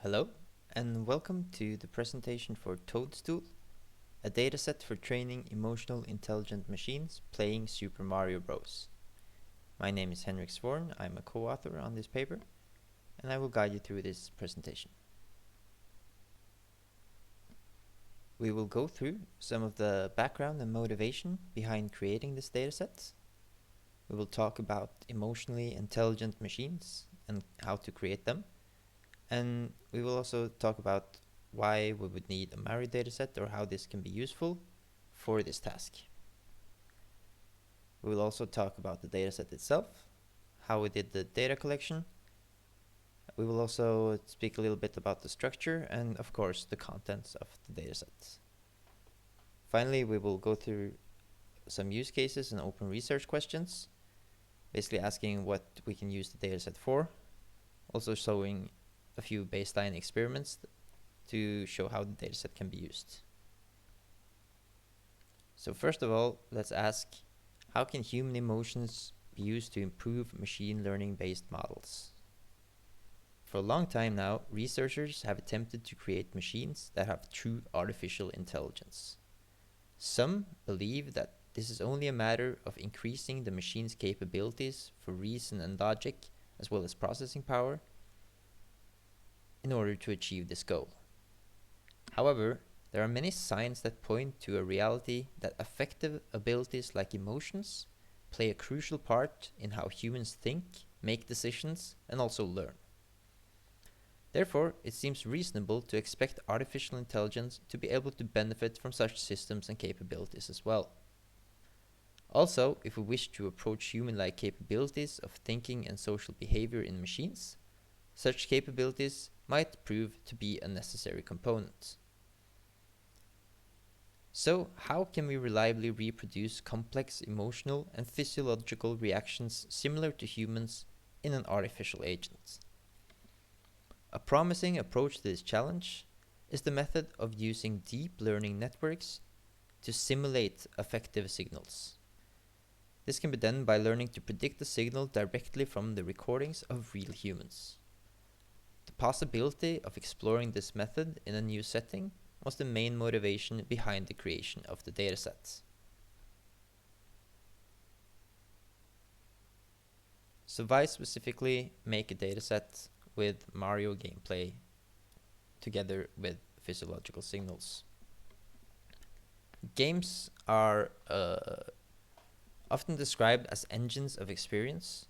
Hello, and welcome to the presentation for Toadstool, a dataset for training emotional intelligent machines playing Super Mario Bros. My name is Henrik Svorn, I'm a co-author on this paper, and I will guide you through this presentation. We will go through some of the background and motivation behind creating this dataset. We will talk about emotionally intelligent machines and how to create them. And we will also talk about why we would need a Mario dataset or how this can be useful for this task. We will also talk about the dataset itself, how we did the data collection. We will also speak a little bit about the structure and, of course, the contents of the dataset. Finally, we will go through some use cases and open research questions, basically asking what we can use the dataset for, also showing a few baseline experiments to show how the dataset can be used. So first of all, let's ask, how can human emotions be used to improve machine learning based models? For a long time now, researchers have attempted to create machines that have true artificial intelligence. Some believe that this is only a matter of increasing the machine's capabilities for reason and logic, as well as processing power, in order to achieve this goal. However, there are many signs that point to a reality that affective abilities like emotions play a crucial part in how humans think, make decisions, and also learn. Therefore, it seems reasonable to expect artificial intelligence to be able to benefit from such systems and capabilities as well. Also, if we wish to approach human-like capabilities of thinking and social behavior in machines, such capabilities might prove to be a necessary component. So, how can we reliably reproduce complex emotional and physiological reactions similar to humans in an artificial agent? A promising approach to this challenge is the method of using deep learning networks to simulate affective signals. This can be done by learning to predict the signal directly from the recordings of real humans. The possibility of exploring this method in a new setting was the main motivation behind the creation of the dataset. So why specifically make a dataset with Mario gameplay together with physiological signals? Games are often described as engines of experience.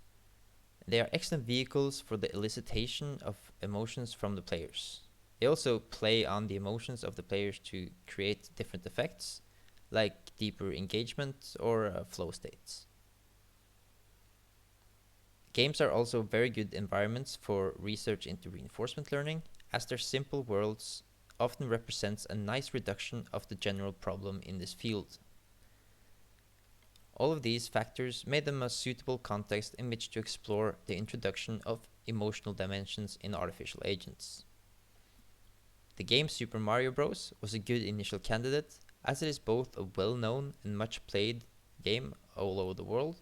They are excellent vehicles for the elicitation of emotions from the players. They also play on the emotions of the players to create different effects, like deeper engagement or flow states. Games are also very good environments for research into reinforcement learning, as their simple worlds often represents a nice reduction of the general problem in this field. All of these factors made them a suitable context in which to explore the introduction of emotional dimensions in artificial agents. The game Super Mario Bros. Was a good initial candidate, as it is both a well-known and much played game all over the world.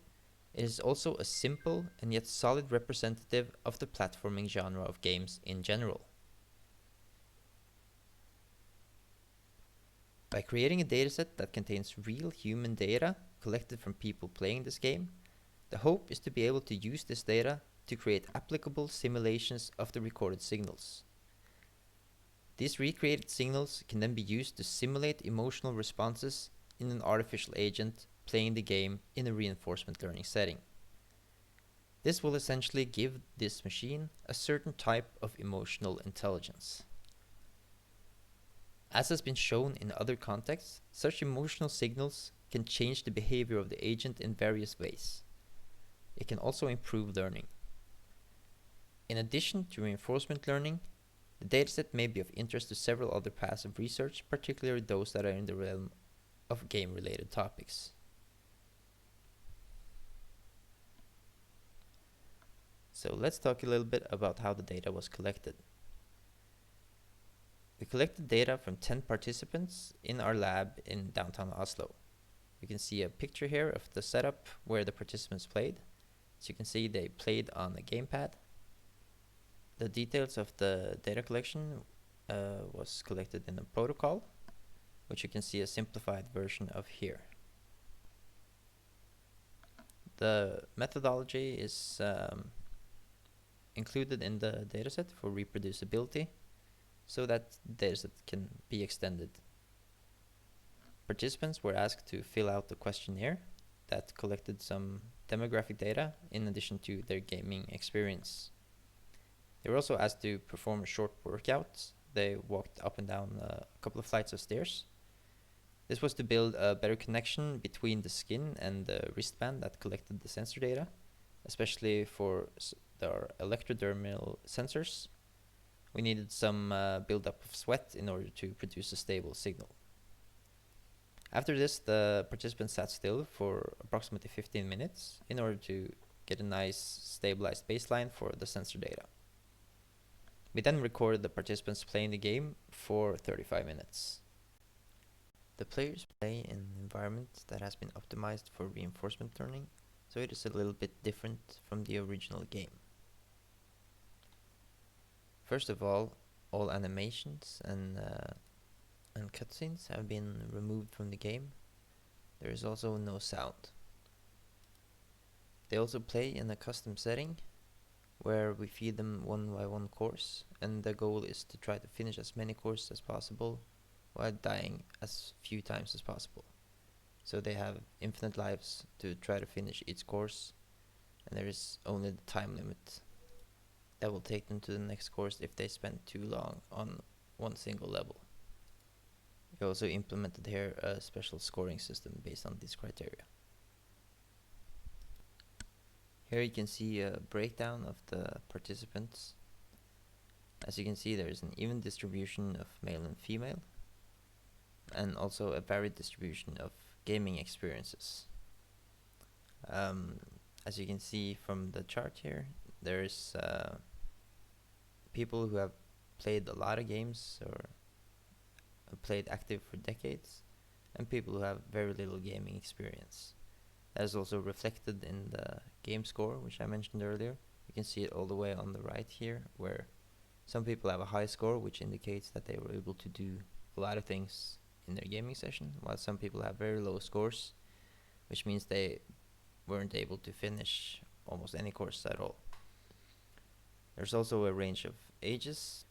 It is also a simple and yet solid representative of the platforming genre of games in general. By creating a dataset that contains real human data collected from people playing this game, the hope is to be able to use this data to create applicable simulations of the recorded signals. These recreated signals can then be used to simulate emotional responses in an artificial agent playing the game in a reinforcement learning setting. This will essentially give this machine a certain type of emotional intelligence. As has been shown in other contexts, such emotional signals can change the behavior of the agent in various ways. It can also improve learning. In addition to reinforcement learning, the dataset may be of interest to several other paths of research, particularly those that are in the realm of game-related topics. So let's talk a little bit about how the data was collected. We collected data from 10 participants in our lab in downtown Oslo. You can see a picture here of the setup where the participants played. As you can see, they played on a gamepad. The details of the data collection was collected in a protocol, which you can see a simplified version of here. The methodology is included in the dataset for reproducibility, so that the dataset can be extended. Participants were asked to fill out the questionnaire that collected some demographic data in addition to their gaming experience. They were also asked to perform a short workout. They walked up and down a couple of flights of stairs. This was to build a better connection between the skin and the wristband that collected the sensor data, especially for our electrodermal sensors. We needed some buildup of sweat in order to produce a stable signal. After this, the participants sat still for approximately 15 minutes in order to get a nice stabilized baseline for the sensor data. We then recorded the participants playing the game for 35 minutes. The players play in an environment that has been optimized for reinforcement learning, so it is a little bit different from the original game. First of all animations and cutscenes have been removed from the game. There is also no sound. They also play in a custom setting where we feed them one by one course, and the goal is to try to finish as many courses as possible while dying as few times as possible. So they have infinite lives to try to finish each course, and there is only the time limit that will take them to the next course if they spend too long on one single level. We also implemented here a special scoring system based on these criteria. Here you can see a breakdown of the participants. As you can see, there is an even distribution of male and female, and also a varied distribution of gaming experiences. As you can see from the chart here, there is people who have played a lot of games or played active for decades, and people who have very little gaming experience. That is also reflected in the game score, which I mentioned earlier. You can see it all the way on the right here, where some people have a high score, which indicates that they were able to do a lot of things in their gaming session, while some people have very low scores, which means they weren't able to finish almost any course at all. There's also a range of ages.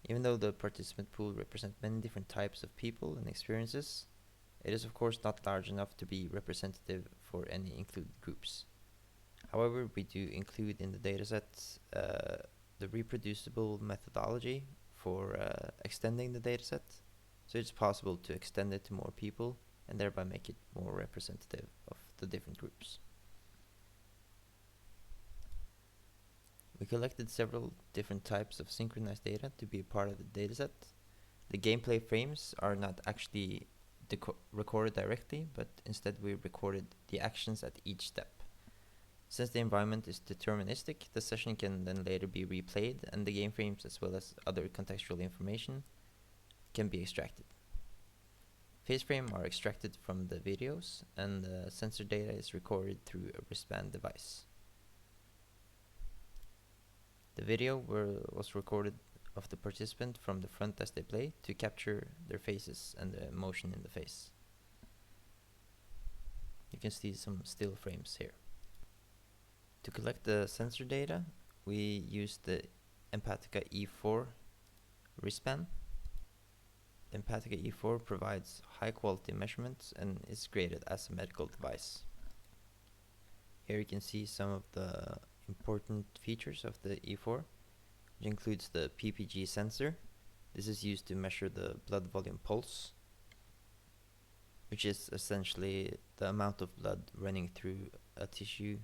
Even though the participant pool represents many different types of people and experiences, it is of course not large enough to be representative for any included groups. However, we do include in the dataset the reproducible methodology for extending the dataset, so it's possible to extend it to more people and thereby make it more representative of the different groups. We collected several different types of synchronized data to be a part of the dataset. The gameplay frames are not actually recorded directly, but instead we recorded the actions at each step. Since the environment is deterministic, the session can then later be replayed, and the game frames as well as other contextual information can be extracted. Phase frames are extracted from the videos, and the sensor data is recorded through a wristband device. The video was recorded of the participant from the front as they play to capture their faces and the emotion in the face. You can see some still frames here. To collect the sensor data, we used the Empatica E4 wristband. The Empatica E4 provides high quality measurements and is graded as a medical device. Here you can see some of the important features of the E4, which includes the PPG sensor. This is used to measure the blood volume pulse, which is essentially the amount of blood running through a tissue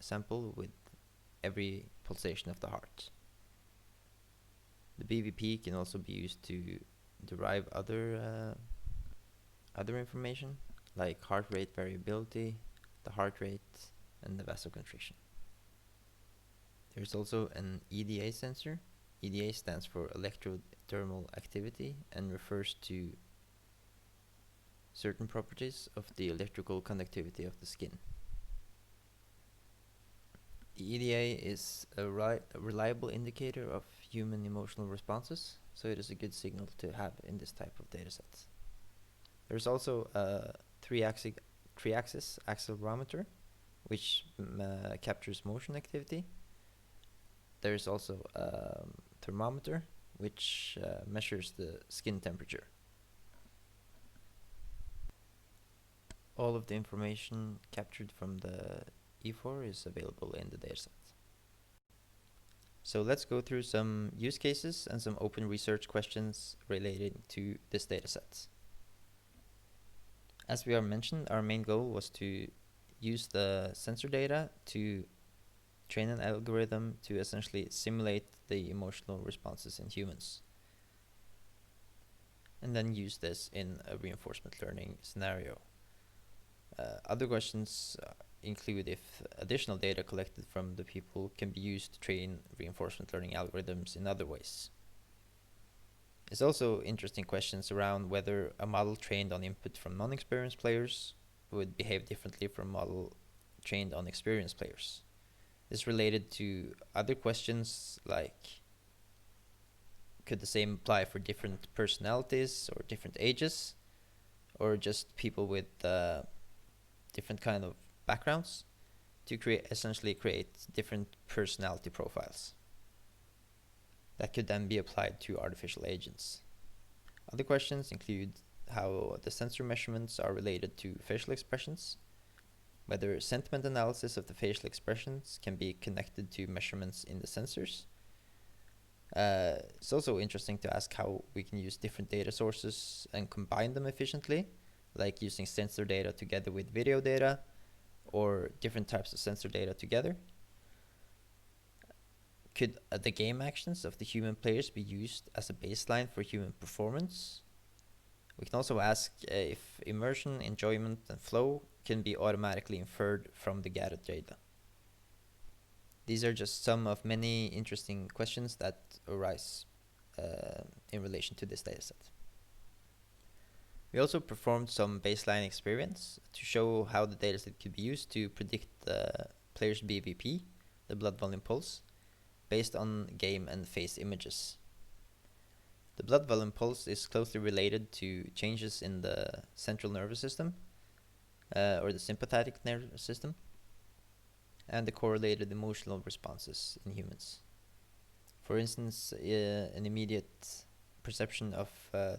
sample with every pulsation of the heart. The BVP can also be used to derive other information like heart rate variability, the heart rate, and the vasoconstriction. There's also an EDA sensor. EDA stands for electrodermal activity and refers to certain properties of the electrical conductivity of the skin. The EDA is a reliable indicator of human emotional responses, so it is a good signal to have in this type of datasets. There's also a three-axis accelerometer, which captures motion activity. There's also a thermometer, which measures the skin temperature. All of the information captured from the E4 is available in the dataset. So let's go through some use cases and some open research questions relating to this dataset. As we are mentioned, our main goal was to use the sensor data to train an algorithm to essentially simulate the emotional responses in humans, and then use this in a reinforcement learning scenario. Other questions include if additional data collected from the people can be used to train reinforcement learning algorithms in other ways. There's also interesting questions around whether a model trained on input from non-experienced players would behave differently from a model trained on experienced players. This is related to other questions like, could the same apply for different personalities or different ages, or just people with different kind of backgrounds, to essentially create different personality profiles that could then be applied to artificial agents. Other questions include how the sensor measurements are related to facial expressions, whether sentiment analysis of the facial expressions can be connected to measurements in the sensors. It's also interesting to ask how we can use different data sources and combine them efficiently, like using sensor data together with video data, or different types of sensor data together. Could the game actions of the human players be used as a baseline for human performance? We can also ask if immersion, enjoyment, and flow can be automatically inferred from the gathered data. These are just some of many interesting questions that arise in relation to this dataset. We also performed some baseline experiments to show how the dataset could be used to predict the player's BVP, the blood volume pulse, based on game and face images. The blood volume pulse is closely related to changes in the central nervous system, or the sympathetic nervous system, and the correlated emotional responses in humans. For instance, an immediate perception of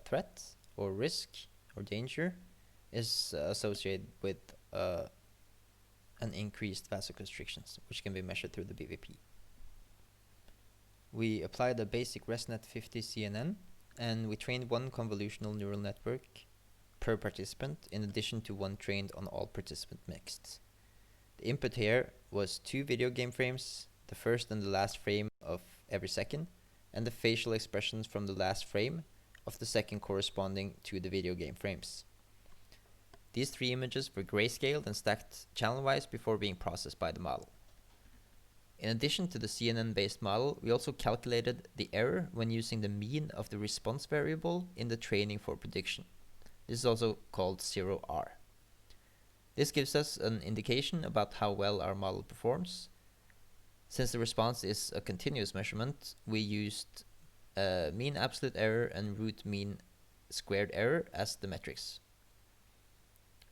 threat or risk or danger is associated with an increased vasoconstrictions, which can be measured through the BVP. We applied a basic ResNet50 CNN, and we trained one convolutional neural network per participant, in addition to one trained on all participant mixed. The input here was 2 video game frames, the first and the last frame of every second, and the facial expressions from the last frame of the second corresponding to the video game frames. These 3 images were grayscaled and stacked channel-wise before being processed by the model. In addition to the CNN-based model, we also calculated the error when using the mean of the response variable in the training for prediction. This is also called 0R. This gives us an indication about how well our model performs. Since the response is a continuous measurement, we used mean absolute error and root mean squared error as the metrics.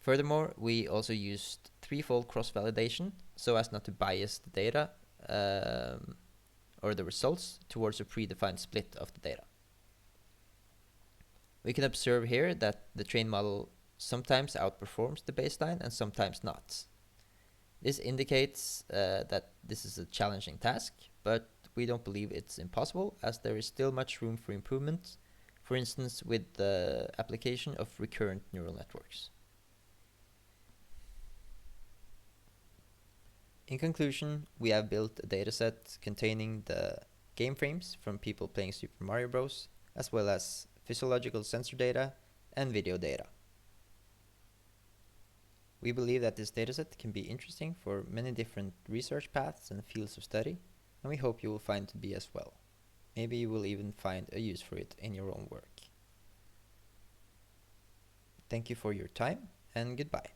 Furthermore, we also used 3-fold cross-validation so as not to bias the data or the results towards a predefined split of the data. We can observe here that the trained model sometimes outperforms the baseline and sometimes not. This indicates that this is a challenging task, but we don't believe it's impossible, as there is still much room for improvement, for instance with the application of recurrent neural networks. In conclusion, we have built a dataset containing the game frames from people playing Super Mario Bros., as well as physiological sensor data and video data. We believe that this dataset can be interesting for many different research paths and fields of study, and we hope you will find it to be as well. Maybe you will even find a use for it in your own work. Thank you for your time, and goodbye.